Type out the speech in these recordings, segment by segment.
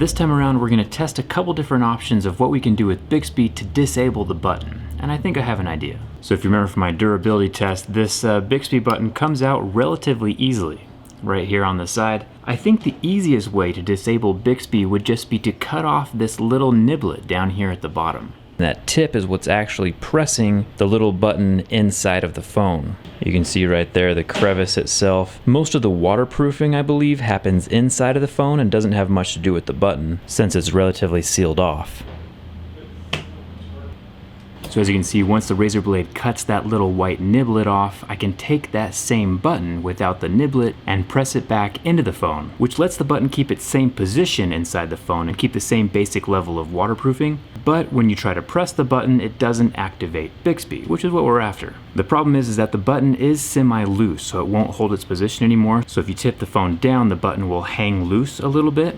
This time around, we're going to test a couple different options of what we can do with Bixby to disable the button, and I think I have an idea. So if you remember from my durability test, this Bixby button comes out relatively easily, right here on the side. I think the easiest way to disable Bixby would just be to cut off this little niblet down here at the bottom. That tip is what's actually pressing the little button inside of the phone. You can see right there the crevice itself. Most of the waterproofing, I believe, happens inside of the phone and doesn't have much to do with the button since it's relatively sealed off. So as you can see, once the razor blade cuts that little white niblet off, I can take that same button without the niblet and press it back into the phone, which lets the button keep its same position inside the phone and keep the same basic level of waterproofing. But when you try to press the button, it doesn't activate Bixby, which is what we're after. The problem is that the button is semi-loose, so it won't hold its position anymore. So if you tip the phone down, the button will hang loose a little bit,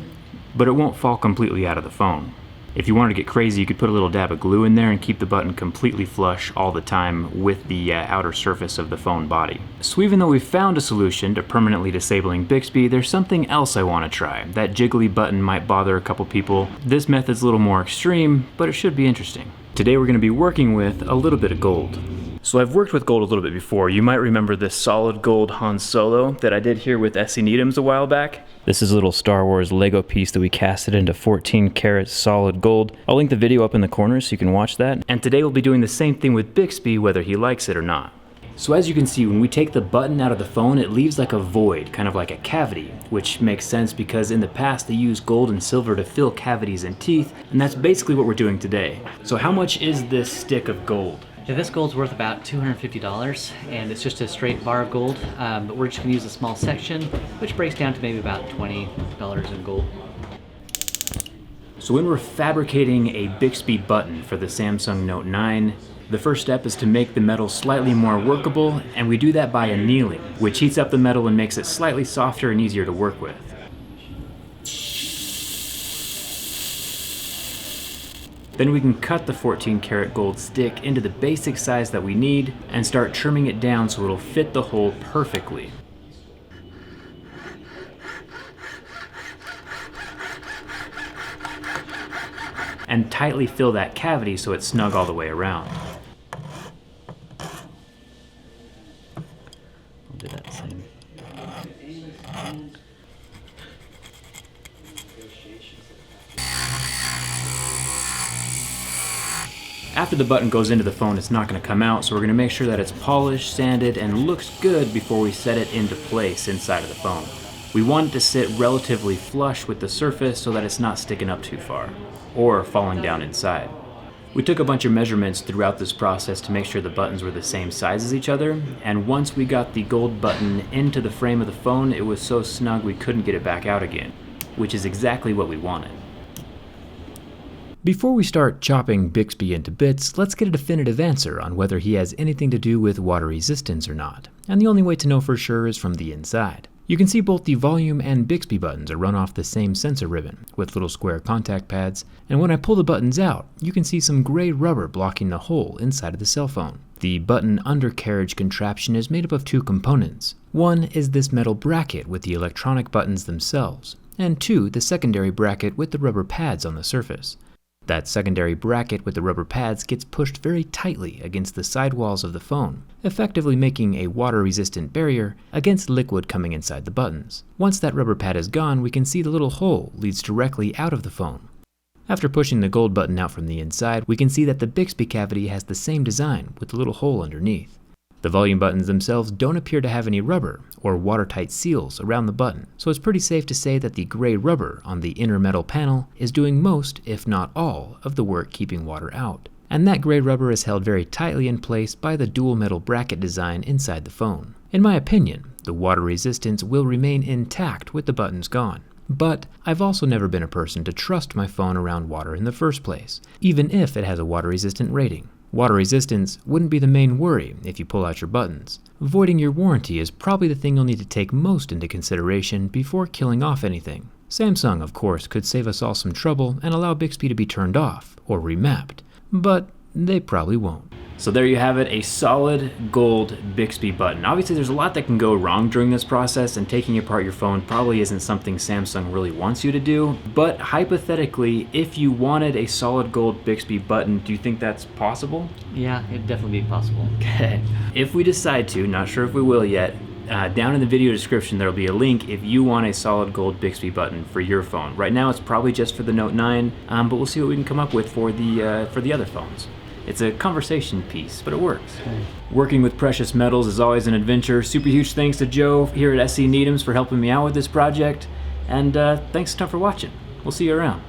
but it won't fall completely out of the phone. If you wanted to get crazy, you could put a little dab of glue in there and keep the button completely flush all the time with the outer surface of the phone body. So even though we've found a solution to permanently disabling Bixby, there's something else I want to try. That jiggly button might bother a couple people. This method's a little more extreme, but it should be interesting. Today we're going to be working with a little bit of gold. So I've worked with gold a little bit before. You might remember this solid gold Han Solo that I did here with Essie Needham's a while back. This is a little Star Wars Lego piece that we casted into 14 karat solid gold. I'll link the video up in the corner so you can watch that. And today we'll be doing the same thing with Bixby, whether he likes it or not. So as you can see, when we take the button out of the phone, it leaves like a void, kind of like a cavity, which makes sense because in the past they used gold and silver to fill cavities in teeth, and that's basically what we're doing today. So how much is this stick of gold? Yeah, this gold's worth about $250, and it's just a straight bar of gold, but we're just gonna use a small section, which breaks down to maybe about $20 in gold. So when we're fabricating a Bixby button for the Samsung Note 9, the first step is to make the metal slightly more workable, and we do that by annealing, which heats up the metal and makes it slightly softer and easier to work with. Then we can cut the 14 karat gold stick into the basic size that we need and start trimming it down so it'll fit the hole perfectly. And tightly fill that cavity so it's snug all the way around. I'll do that same. After the button goes into the phone, it's not going to come out, so we're going to make sure that it's polished, sanded, and looks good before we set it into place inside of the phone. We want it to sit relatively flush with the surface so that it's not sticking up too far, or falling down inside. We took a bunch of measurements throughout this process to make sure the buttons were the same size as each other, and once we got the gold button into the frame of the phone, it was so snug we couldn't get it back out again, which is exactly what we wanted. Before we start chopping Bixby into bits, let's get a definitive answer on whether he has anything to do with water resistance or not. And the only way to know for sure is from the inside. You can see both the volume and Bixby buttons are run off the same sensor ribbon, with little square contact pads, and when I pull the buttons out, you can see some gray rubber blocking the hole inside of the cell phone. The button undercarriage contraption is made up of two components. One is this metal bracket with the electronic buttons themselves, and two, the secondary bracket with the rubber pads on the surface. That secondary bracket with the rubber pads gets pushed very tightly against the sidewalls of the phone, effectively making a water-resistant barrier against liquid coming inside the buttons. Once that rubber pad is gone, we can see the little hole leads directly out of the phone. After pushing the gold button out from the inside, we can see that the Bixby cavity has the same design with the little hole underneath. The volume buttons themselves don't appear to have any rubber or watertight seals around the button, so it's pretty safe to say that the gray rubber on the inner metal panel is doing most, if not all, of the work keeping water out. And that gray rubber is held very tightly in place by the dual metal bracket design inside the phone. In my opinion, the water resistance will remain intact with the buttons gone. But I've also never been a person to trust my phone around water in the first place, even if it has a water-resistant rating. Water resistance wouldn't be the main worry if you pull out your buttons. Voiding your warranty is probably the thing you'll need to take most into consideration before killing off anything. Samsung, of course, could save us all some trouble and allow Bixby to be turned off or remapped, but they probably won't. So there you have it, a solid gold Bixby button. Obviously there's a lot that can go wrong during this process, and taking apart your phone probably isn't something Samsung really wants you to do, but hypothetically, if you wanted a solid gold Bixby button, do you think that's possible? Yeah, it'd definitely be possible. Okay. If we decide to, not sure if we will yet, down in the video description there'll be a link if you want a solid gold Bixby button for your phone. Right now it's probably just for the Note 9, but we'll see what we can come up with for the other phones. It's a conversation piece, but it works. Working with precious metals is always an adventure. Super huge thanks to Joe here at SC Needham's for helping me out with this project, and thanks a ton for watching. We'll see you around.